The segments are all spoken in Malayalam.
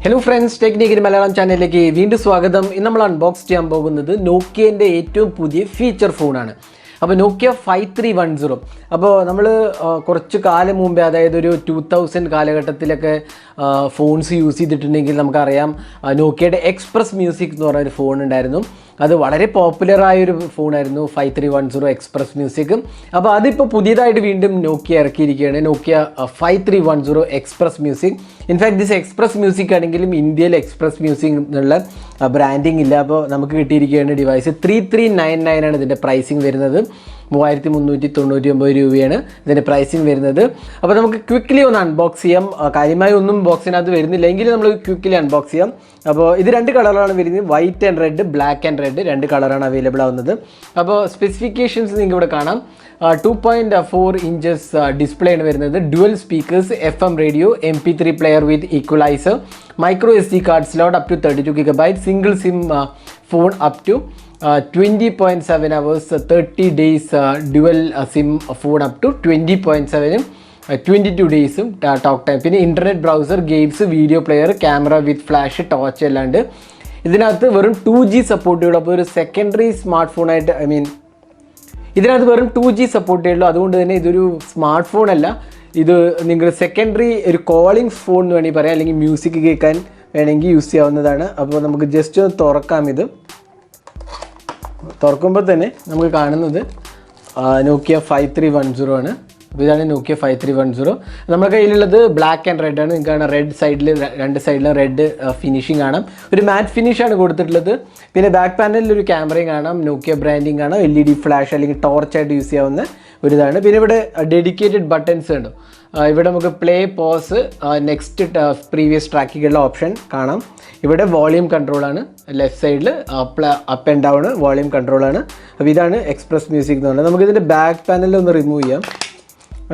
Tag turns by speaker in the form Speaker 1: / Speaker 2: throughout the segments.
Speaker 1: Hello friends, Technique in Malayalam channel. വീണ്ടും സ്വാഗതം. ഇന്ന് നമ്മൾ അൺബോക്സ് ചെയ്യാൻ പോകുന്നത് നോക്കിയൻ്റെ ഏറ്റവും പുതിയ ഫീച്ചർ ഫോണാണ്. അപ്പോൾ നോക്കിയ 5310. അപ്പോൾ നമ്മൾ കുറച്ച് കാലം മുമ്പേ, അതായത് ഒരു 2000 കാലഘട്ടത്തിലൊക്കെ ഫോൺസ് യൂസ് ചെയ്തിട്ടുണ്ടെങ്കിൽ നമുക്കറിയാം നോക്കിയയുടെ എക്സ്പ്രസ് മ്യൂസിക് എന്ന് പറഞ്ഞൊരു ഫോൺ ഉണ്ടായിരുന്നു. അത് വളരെ പോപ്പുലറായൊരു ഫോണായിരുന്നു 5310 എക്സ്പ്രസ് മ്യൂസിക്. അപ്പോൾ അതിപ്പോൾ പുതിയതായിട്ട് വീണ്ടും നോക്കിയ ഇറക്കിയിരിക്കുകയാണ്, നോക്കിയ 5310 express music. In fact this express music ആണെങ്കിലും ഇന്ത്യയിൽ എക്സ്പ്രസ് മ്യൂസിക് എന്നുള്ള ബ്രാൻഡിങ് ഇല്ല. അപ്പോൾ നമുക്ക് കിട്ടിയിരിക്കുകയാണ് ഡിവൈസ്. 3399 ആണ് ഇതിൻ്റെ പ്രൈസിങ് വരുന്നത്. 3399 രൂപയാണ് ഇതിൻ്റെ പ്രൈസിങ് വരുന്നത്. അപ്പോൾ നമുക്ക് ക്വിക്ക്ലി ഒന്ന് അൺബോക്സ് ചെയ്യാം. കാര്യമായി ഒന്നും ബോക്സിനകത്ത് വരുന്നില്ല, എങ്കിലും നമ്മൾ ക്വിക്ക്ലി അൺബോക്സ് ചെയ്യാം. അപ്പോൾ ഇത് രണ്ട് കളറാണ് വരുന്നത്, white and red, black and red, രണ്ട് കളറാണ് അവൈലബിൾ ആവുന്നത്. അപ്പോൾ സ്പെസിഫിക്കേഷൻസ് നിങ്ങൾക്ക് ഇവിടെ കാണാം. 2.4 ഇഞ്ചസ് ഡിസ്പ്ലേ ആണ് വരുന്നത്. Dual speakers, FM radio, MP3 player with equaliser, micro SD card slot up to 32 GB, single SIM phone up to 20.7 hours, 30 days dual SIM phone up to 20.7, 22 days talk time. പിന്നെ internet browser, games, video player, camera with flash, torch എല്ലാം ഉണ്ട്. ഇതിനകത്ത് വെറും 2G സപ്പോർട്ട് ചെയ്യുള്ളൂ. അപ്പോൾ ഒരു സെക്കൻഡറി സ്മാർട്ട് ഫോണായിട്ട്, ഇതിനകത്ത് വെറും 2G സപ്പോർട്ട് ചെയ്യുള്ളൂ. അതുകൊണ്ട് തന്നെ ഇതൊരു സ്മാർട്ട് ഫോൺ അല്ല, ഇത് നിങ്ങൾ സെക്കൻഡറി ഒരു കോളിംഗ് ഫോൺ എന്ന് വേണമെങ്കിൽ പറയാം, അല്ലെങ്കിൽ മ്യൂസിക് കേൾക്കാൻ വേണമെങ്കിൽ യൂസ് ചെയ്യാവുന്നതാണ്. അപ്പോൾ നമുക്ക് ജസ്റ്റ് ഒന്ന് തുറക്കാം. ഇത് തുറക്കുമ്പോൾ തന്നെ നമുക്ക് കാണുന്നത് നോക്കിയ 5310 ആണ്. അപ്പോൾ ഇതാണ് നോക്കിയ 5310. നമ്മുടെ കയ്യിലുള്ളത് ബ്ലാക്ക് ആൻഡ് റെഡ് ആണ്. നിങ്ങൾക്ക് കാണാം റെഡ് സൈഡിൽ, രണ്ട് സൈഡിലും റെഡ് ഫിനിഷിങ് കാണാം. ഒരു മാറ്റ് ഫിനിഷാണ് കൊടുത്തിട്ടുള്ളത്. പിന്നെ ബാക്ക് പാനലിൽ ഒരു ക്യാമറയും കാണാം, നോക്കിയ ബ്രാൻഡിങ് കാണാം, LED ഫ്ലാഷ് അല്ലെങ്കിൽ ടോർച്ചായിട്ട് യൂസ് ചെയ്യാവുന്ന ഒരു ഇതാണ്. പിന്നെ ഇവിടെ ഡെഡിക്കേറ്റഡ് ബട്ടൺസ് ഉണ്ട്. ഇവിടെ നമുക്ക് പ്ലേ, പോസ്, നെക്സ്റ്റ്, പ്രീവിയസ് ട്രാക്കിങ്ങുള്ള ഓപ്ഷൻ കാണാം. ഇവിടെ വോളിയം കൺട്രോളാണ്, ലെഫ്റ്റ് സൈഡിൽ അപ്പ് ആൻഡ് ഡൗൺ വോളിയം കൺട്രോളാണ്. അപ്പോൾ ഇതാണ് എക്സ്പ്രസ് മ്യൂസിക് എന്ന് പറയുന്നത്. നമുക്കിതിൻ്റെ ബാക്ക് പാനലിൽ ഒന്ന് റിമൂവ് ചെയ്യാം.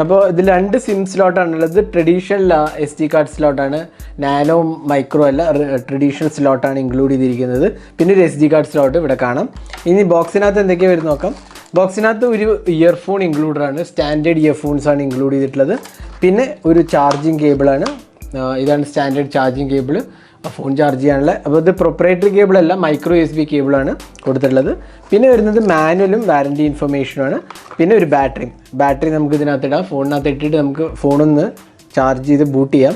Speaker 1: അപ്പോൾ ഇതിൽ 2 സിം സ്ലോട്ടാണുള്ളത്. ട്രഡീഷണൽ SD കാർഡ് സ്ലോട്ടാണ്, നാനോ മൈക്രോ അല്ല, ട്രഡീഷണൽ സ്ലോട്ടാണ് ഇൻക്ലൂഡ് ചെയ്തിരിക്കുന്നത്. പിന്നെ ഒരു SD കാർഡ് സ്ലോട്ട് ഇവിടെ കാണാം. ഇനി ബോക്സിനകത്ത് എന്തൊക്കെയാണ് വരുന്നത് നോക്കാം. ബോക്സിനകത്ത് ഒരു ഇയർഫോൺ ഇൻക്ലൂഡറാണ്, സ്റ്റാൻഡേർഡ് ഇയർഫോൺസാണ് ഇൻക്ലൂഡ് ചെയ്തിട്ടുള്ളത്. പിന്നെ ഒരു ചാർജിങ് കേബിളാണ്. ഇതാണ് standard charging cable, phone charge ചെയ്യാനുള്ള. അപ്പോൾ ഇത് പ്രൊപ്പറേറ്ററി കേബിളല്ല, മൈക്രോ USB കേബിളാണ് കൊടുത്തിട്ടുള്ളത്. പിന്നെ വരുന്നത് മാനുവലും വാറൻറ്റി ഇൻഫർമേഷനുമാണ്. പിന്നെ ഒരു ബാറ്ററി നമുക്ക് ഇതിനകത്ത് ഇടാം. ഫോണിനകത്ത് ഇട്ടിട്ട് നമുക്ക് ഫോണൊന്ന് ചാർജ് ചെയ്ത് ബൂട്ട് ചെയ്യാം.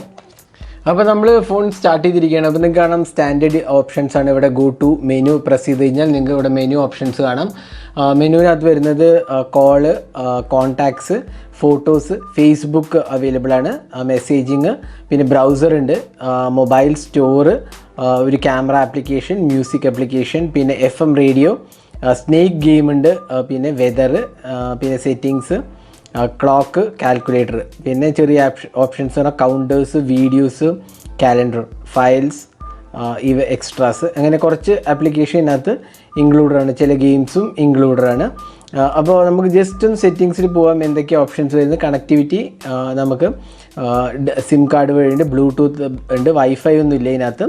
Speaker 1: അപ്പോൾ നമ്മൾ ഫോൺ സ്റ്റാർട്ട് ചെയ്തിരിക്കുകയാണ്. അപ്പോൾ നിങ്ങൾക്ക് കാണാം സ്റ്റാൻഡേർഡ് ഓപ്ഷൻസ് ആണ്. ഇവിടെ ഗോ ടു മെനു പ്രസ് ചെയ്ത് കഴിഞ്ഞാൽ നിങ്ങൾക്ക് ഇവിടെ മെനു ഓപ്ഷൻസ് കാണാം. മെനുവിനകത്ത് വരുന്നത് call, contacts, photos, Facebook available ആണ്, മെസ്സേജിങ്, പിന്നെ ബ്രൗസർ ഉണ്ട്, മൊബൈൽ സ്റ്റോർ, ഒരു ക്യാമറ ആപ്ലിക്കേഷൻ, മ്യൂസിക് ആപ്ലിക്കേഷൻ, പിന്നെ FM റേഡിയോ, സ്നേക്ക് ഗെയിം ഉണ്ട്, പിന്നെ വെതർ, പിന്നെ സെറ്റിങ്സ്, ക്ലോക്ക്, കാൽക്കുലേറ്റർ, പിന്നെ ചെറിയ ഓപ്ഷൻസ് പറഞ്ഞാൽ കൗണ്ടേഴ്സ്, വീഡിയോസ്, കാലണ്ടർ, ഫയൽസ്, ഇവ എക്സ്ട്രാസ്, അങ്ങനെ കുറച്ച് ആപ്ലിക്കേഷനകത്ത് ഇൻക്ലൂഡറാണ്. ചില ഗെയിംസും ഇൻക്ലൂഡറാണ്. അപ്പോൾ നമുക്ക് ജസ്റ്റ് ഒന്ന് സെറ്റിങ്സിൽ പോകാം. എന്തൊക്കെ ഓപ്ഷൻസ് വരുന്നത്. കണക്ടിവിറ്റി നമുക്ക് സിം കാർഡ് വഴിയുണ്ട്, ബ്ലൂടൂത്ത് ഉണ്ട്, വൈഫൈ ഒന്നും ഇല്ല ഇതിനകത്ത്.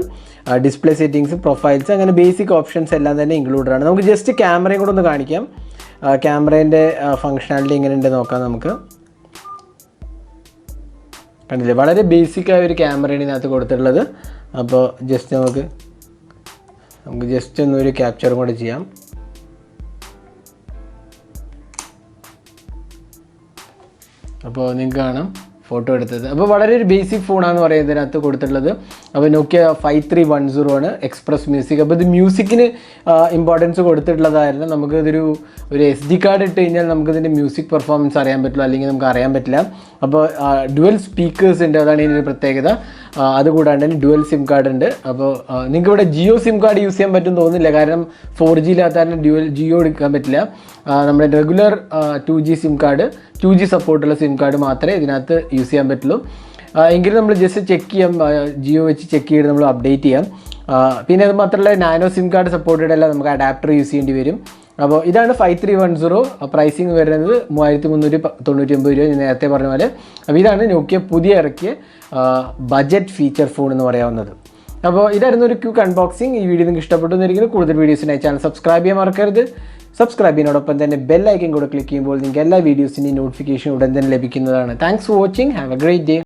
Speaker 1: ഡിസ്പ്ലേ സെറ്റിങ്സ്, പ്രൊഫൈൽസ്, അങ്ങനെ ബേസിക് ഓപ്ഷൻസ് എല്ലാം തന്നെ ഇൻക്ലൂഡറാണ്. നമുക്ക് ജസ്റ്റ് ക്യാമറയും കൂടെ ഒന്ന് കാണിക്കാം. ക്യാമറേൻ്റെ ഫങ്ഷണാലിറ്റി എങ്ങനെയുണ്ട് നോക്കാം. നമുക്ക് കണ്ടില്ലേ, വളരെ ബേസിക്കായ ഒരു ക്യാമറയാണ് ഇതിനകത്ത് കൊടുത്തിട്ടുള്ളത്. അപ്പോൾ ജസ്റ്റ് നമുക്ക് ജസ്റ്റ് ഒന്നൊരു ക്യാപ്ചറും കൂടെ ചെയ്യാം. അപ്പോൾ നിങ്ങൾക്ക് കാണാം ഫോട്ടോ എടുത്തത്. അപ്പോൾ വളരെ ഒരു ബേസിക് ഫോണാണെന്ന് പറയുന്നത് ഇതിനകത്ത് കൊടുത്തിട്ടുള്ളത്. അപ്പോൾ നോക്കിയ 5310 ആണ് എക്സ്പ്രസ് മ്യൂസിക്. അപ്പോൾ ഇത് മ്യൂസിക്കിന് ഇമ്പോർട്ടൻസ് കൊടുത്തിട്ടുള്ളതായിരുന്നു. നമുക്കിതൊരു SD കാർഡ് ഇട്ട് കഴിഞ്ഞാൽ നമുക്കിതിൻ്റെ മ്യൂസിക് പെർഫോമൻസ് അറിയാൻ പറ്റില്ല, അല്ലെങ്കിൽ നമുക്ക് അറിയാൻ പറ്റില്ല. അപ്പോൾ ഡുവൽ സ്പീക്കേഴ്സ് ഉണ്ട്, അതാണ് ഇതിൻ്റെ പ്രത്യേകത. അതുകൂടാണ്ട് തന്നെ ഡുവൽ സിം കാർഡ് ഉണ്ട്. അപ്പോൾ നിങ്ങൾക്ക് ഇവിടെ ജിയോ സിം കാർഡ് യൂസ് ചെയ്യാൻ പറ്റും തോന്നുന്നില്ല, കാരണം 4G ഇല്ലാത്ത ജിയോ എടുക്കാൻ പറ്റില്ല. നമ്മുടെ regular 2G SIM card, 2G സപ്പോർട്ടുള്ള സിം കാർഡ് മാത്രമേ ഇതിനകത്ത് യൂസ് ചെയ്യാൻ പറ്റുള്ളൂ. എങ്കിലും നമ്മൾ ജസ്റ്റ് ചെക്ക് ചെയ്യാം, ജിയോ വെച്ച് ചെക്ക് ചെയ്ത് നമ്മൾ അപ്ഡേറ്റ് ചെയ്യാം. പിന്നെ അത് മാത്രമല്ല നാനോ സിം കാർഡ് സപ്പോർട്ടഡ് അല്ല, നമുക്ക് അഡാപ്റ്റർ യൂസ് ചെയ്യേണ്ടി വരും. അപ്പോൾ ഇതാണ് 5310. പ്രൈസിങ് വരുന്നത് 3399 രൂപ, ഞാൻ നേരത്തെ പറഞ്ഞ പോലെ. അപ്പോൾ ഇതാണ് നോക്കിയ പുതിയ ഇറക്കിയ ബജറ്റ് ഫീച്ചർ ഫോൺ എന്ന് പറയാവുന്നത്. അപ്പോൾ ഇതായിരുന്നു ഒരു ക്വിക്ക് അൺബോക്സിങ്. ഈ വീഡിയോ നിങ്ങൾക്ക് ഇഷ്ടപ്പെട്ടു എന്നിരിക്കുന്നു. കൂടുതൽ വീഡിയോസിനായി ചാനൽ സബ്സ്ക്രൈബ് ചെയ്യാൻ മറക്കരുത്. സബ്സ്ക്രൈബ് ചെയ്യുന്നതോടൊപ്പം തന്നെ ബെൽ ഐക്കൺ കൂടെ ക്ലിക്ക് ചെയ്യുമ്പോൾ നിങ്ങൾക്ക് എല്ലാ വീഡിയോസിൻ്റെയും നോട്ടിഫിക്കേഷൻ ഉടൻ തന്നെ ലഭിക്കുന്നതാണ്. Thanks for watching. Have A great day.